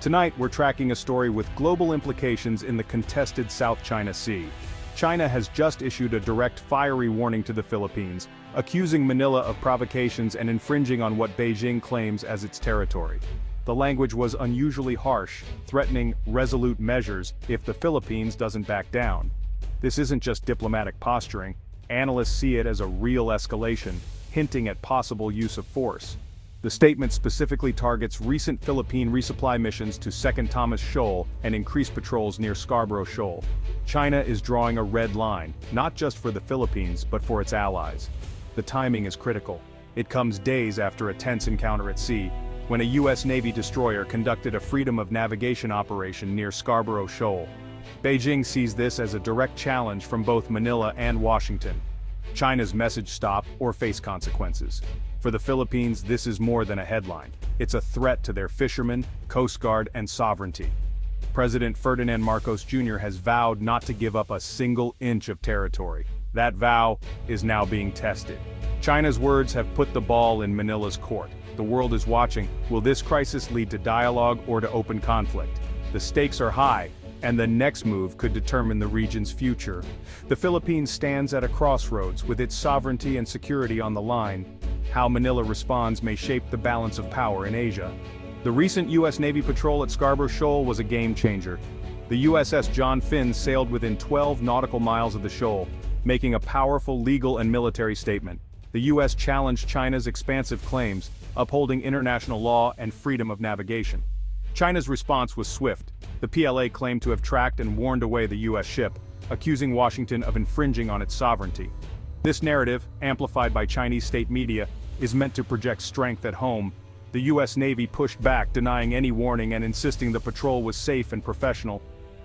Tonight, we're tracking a story with global implications in the contested South China Sea. China has just issued a direct fiery warning to the Philippines, accusing Manila of provocations and infringing on what Beijing claims as its territory. The language was unusually harsh, threatening resolute measures if the Philippines doesn't back down. This isn't just diplomatic posturing, analysts see it as a real escalation, hinting at possible use of force. The statement specifically targets recent Philippine resupply missions to Second Thomas Shoal and increased patrols near Scarborough Shoal. China is drawing a red line, not just for the Philippines but for its allies. The timing is critical. It comes days after a tense encounter at sea, when a U.S. Navy destroyer conducted a freedom of navigation operation near Scarborough Shoal. Beijing sees this as a direct challenge from both Manila and Washington. China's message: stop or face consequences. For the Philippines, this is more than a headline. It's a threat to their fishermen, Coast Guard, and sovereignty. President Ferdinand Marcos Jr. has vowed not to give up a single inch of territory. That vow is now being tested. China's words have put the ball in Manila's court. The world is watching. Will this crisis lead to dialogue or to open conflict? The stakes are high, and the next move could determine the region's future. The Philippines stands at a crossroads, with its sovereignty and security on the line. How Manila responds may shape the balance of power in Asia. The recent U.S. Navy patrol at Scarborough Shoal was a game-changer. The USS John Finn sailed within 12 nautical miles of the shoal, making a powerful legal and military statement. The U.S. challenged China's expansive claims, upholding international law and freedom of navigation. China's response was swift. The PLA claimed to have tracked and warned away the U.S. ship, accusing Washington of infringing on its sovereignty. This narrative, amplified by Chinese state media, is meant to project strength at home. The U.S. Navy pushed back, denying any warning and insisting the patrol was safe and professional.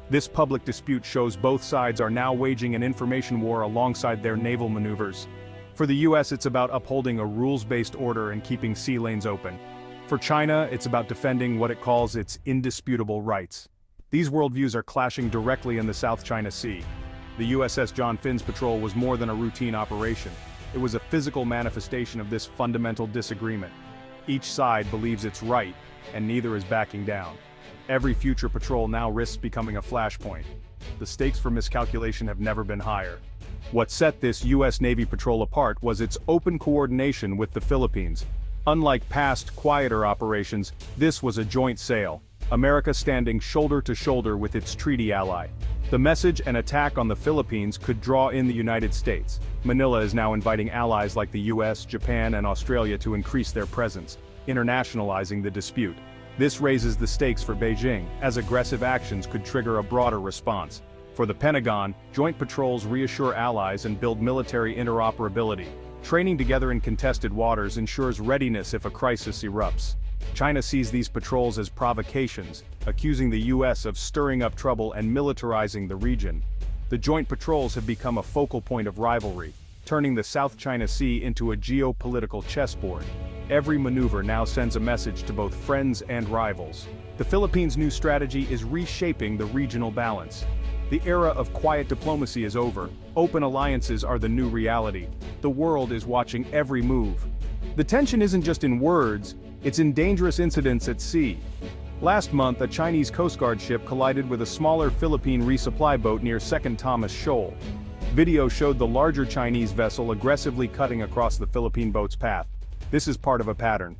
This public dispute shows both sides are now waging an information war alongside their naval maneuvers. For the U.S., it's about upholding a rules-based order and keeping sea lanes open. For China, it's about defending what it calls its indisputable rights. These worldviews are clashing directly in the South China Sea. The USS John Finn's patrol was more than a routine operation. It was a physical manifestation of this fundamental disagreement. Each side believes it's right, and neither is backing down. Every future patrol now risks becoming a flashpoint. The stakes for miscalculation have never been higher. What set this U.S. Navy patrol apart was its open coordination with the Philippines. Unlike past, quieter operations, this was a joint sail, America standing shoulder to shoulder with its treaty ally. The message: an attack on the Philippines could draw in the United States. Manila is now inviting allies like the US, Japan, and Australia to increase their presence, internationalizing the dispute. This raises the stakes for Beijing, as aggressive actions could trigger a broader response. For the Pentagon, joint patrols reassure allies and build military interoperability. Training together in contested waters ensures readiness if a crisis erupts. China sees these patrols as provocations, accusing the U.S. of stirring up trouble and militarizing the region. The joint patrols have become a focal point of rivalry, turning the South China Sea into a geopolitical chessboard. Every maneuver now sends a message to both friends and rivals. The Philippines' new strategy is reshaping the regional balance. The era of quiet diplomacy is over. Open alliances are the new reality. The world is watching every move. The tension isn't just in words, it's in dangerous incidents at sea. Last month, a Chinese Coast Guard ship collided with a smaller Philippine resupply boat near Second Thomas Shoal. Video showed the larger Chinese vessel aggressively cutting across the Philippine boat's path. This is part of a pattern.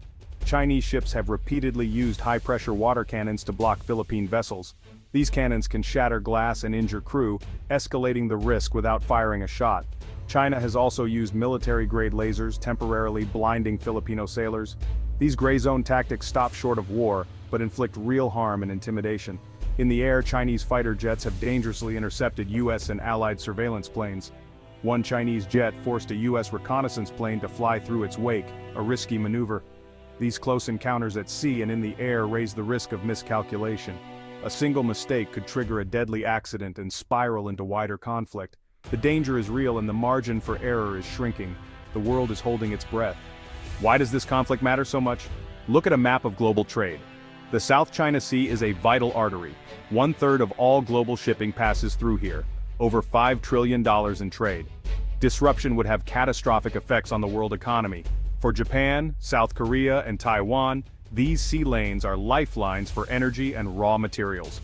Chinese ships have repeatedly used high-pressure water cannons to block Philippine vessels. These cannons can shatter glass and injure crew, escalating the risk without firing a shot. China has also used military-grade lasers, temporarily blinding Filipino sailors. These gray zone tactics stop short of war, but inflict real harm and intimidation. In the air, Chinese fighter jets have dangerously intercepted U.S. and allied surveillance planes. One Chinese jet forced a U.S. reconnaissance plane to fly through its wake, a risky maneuver. These close encounters at sea and in the air raise the risk of miscalculation. A single mistake could trigger a deadly accident and spiral into wider conflict. The danger is real and the margin for error is shrinking. The world is holding its breath. Why does this conflict matter so much? Look at a map of global trade. The South China Sea is a vital artery. 1/3 of all global shipping passes through here. Over $5 trillion in trade. Disruption would have catastrophic effects on the world economy. For Japan, South Korea, and Taiwan, These sea lanes are lifelines for energy and raw materials.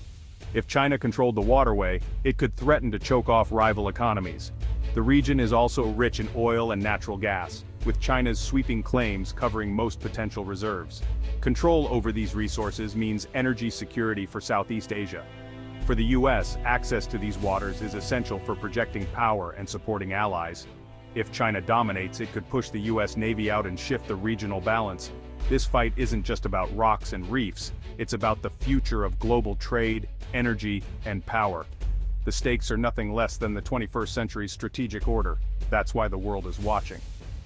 If China controlled the waterway, it could threaten to choke off rival economies. The region is also rich in oil and natural gas, with China's sweeping claims covering most potential reserves. Control over these resources means energy security for Southeast Asia. For the US, access to these waters is essential for projecting power and supporting allies. If China dominates, it could push the US Navy out and shift the regional balance. This fight isn't just about rocks and reefs, it's about the future of global trade, energy, and power. The stakes are nothing less than the 21st century's strategic order. That's why the world is watching.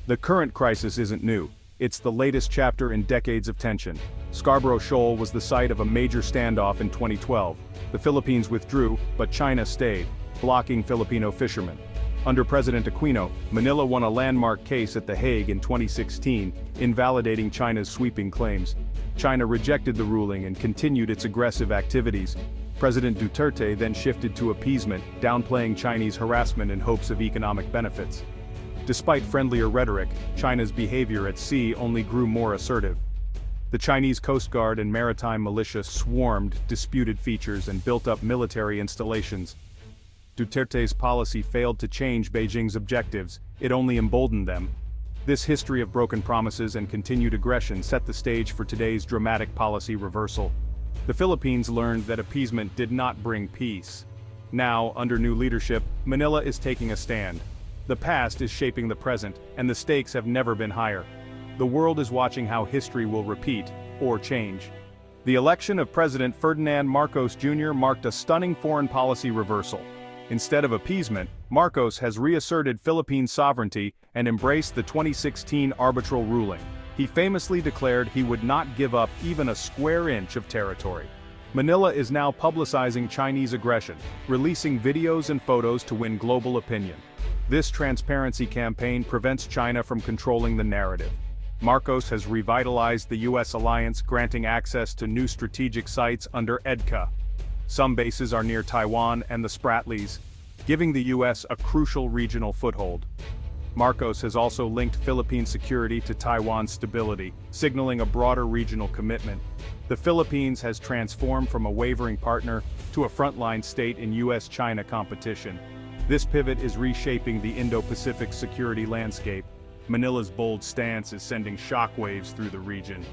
The current crisis isn't new. It's the latest chapter in decades of tension. Scarborough Shoal was the site of a major standoff in 2012. The Philippines withdrew, but China stayed, blocking Filipino fishermen. Under President Aquino, Manila won a landmark case at The Hague in 2016, invalidating China's sweeping claims. China rejected the ruling and continued its aggressive activities. President Duterte then shifted to appeasement, downplaying Chinese harassment in hopes of economic benefits. Despite friendlier rhetoric, China's behavior at sea only grew more assertive. The Chinese Coast Guard and maritime militia swarmed disputed features and built up military installations. Duterte's policy failed to change Beijing's objectives, it only emboldened them. This history of broken promises and continued aggression set the stage for today's dramatic policy reversal. The Philippines learned that appeasement did not bring peace. Now, under new leadership, Manila is taking a stand. The past is shaping the present, and the stakes have never been higher. The world is watching how history will repeat, or change. The election of President Ferdinand Marcos Jr. marked a stunning foreign policy reversal. Instead of appeasement, Marcos has reasserted Philippine sovereignty and embraced the 2016 arbitral ruling. He famously declared he would not give up even a square inch of territory. Manila is now publicizing Chinese aggression, releasing videos and photos to win global opinion. This transparency campaign prevents China from controlling the narrative. Marcos has revitalized the U.S. alliance, granting access to new strategic sites under EDCA. Some bases are near Taiwan and the Spratlys, giving the U.S. a crucial regional foothold. Marcos has also linked Philippine security to Taiwan's stability, signaling a broader regional commitment. The Philippines has transformed from a wavering partner to a frontline state in U.S.-China competition. This pivot is reshaping the Indo-Pacific security landscape. Manila's bold stance is sending shockwaves through the region.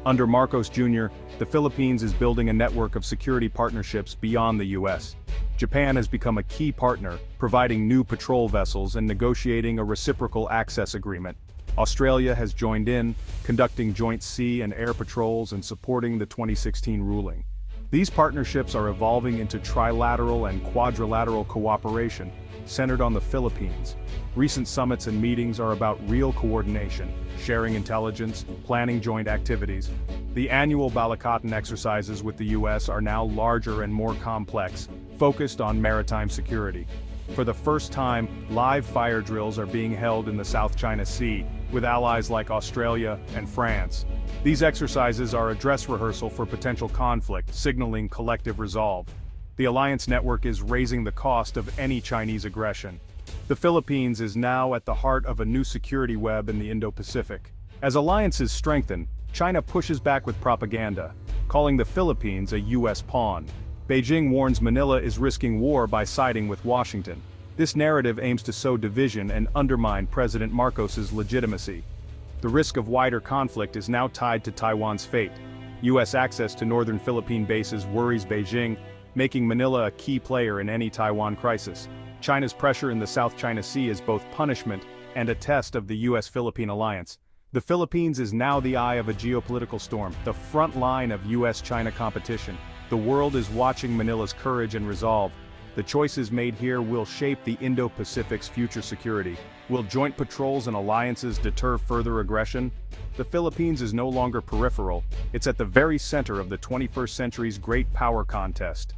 Under Marcos Jr., the Philippines is building a network of security partnerships beyond the U.S. Japan has become a key partner, providing new patrol vessels and negotiating a reciprocal access agreement. Australia has joined in, conducting joint sea and air patrols and supporting the 2016 ruling. These partnerships are evolving into trilateral and quadrilateral cooperation, centered on the Philippines. Recent summits and meetings are about real coordination, sharing intelligence, planning joint activities. The annual Balikatan exercises with the U.S. are now larger and more complex, focused on maritime security. For the first time, live fire drills are being held in the South China Sea, with allies like Australia and France. These exercises are a dress rehearsal for potential conflict, signaling collective resolve. The alliance network is raising the cost of any Chinese aggression. The Philippines is now at the heart of a new security web in the Indo-Pacific. As alliances strengthen, China pushes back with propaganda, calling the Philippines a U.S. pawn. Beijing warns Manila is risking war by siding with Washington. This narrative aims to sow division and undermine President Marcos's legitimacy. The risk of wider conflict is now tied to Taiwan's fate. U.S. access to northern Philippine bases worries Beijing, making Manila a key player in any Taiwan crisis. China's pressure in the South China Sea is both punishment and a test of the U.S.-Philippine alliance. The Philippines is now the eye of a geopolitical storm, the front line of U.S.-China competition. The world is watching Manila's courage and resolve. The choices made here will shape the Indo-Pacific's future security. Will joint patrols and alliances deter further aggression? The Philippines is no longer peripheral, it's at the very center of the 21st century's great power contest.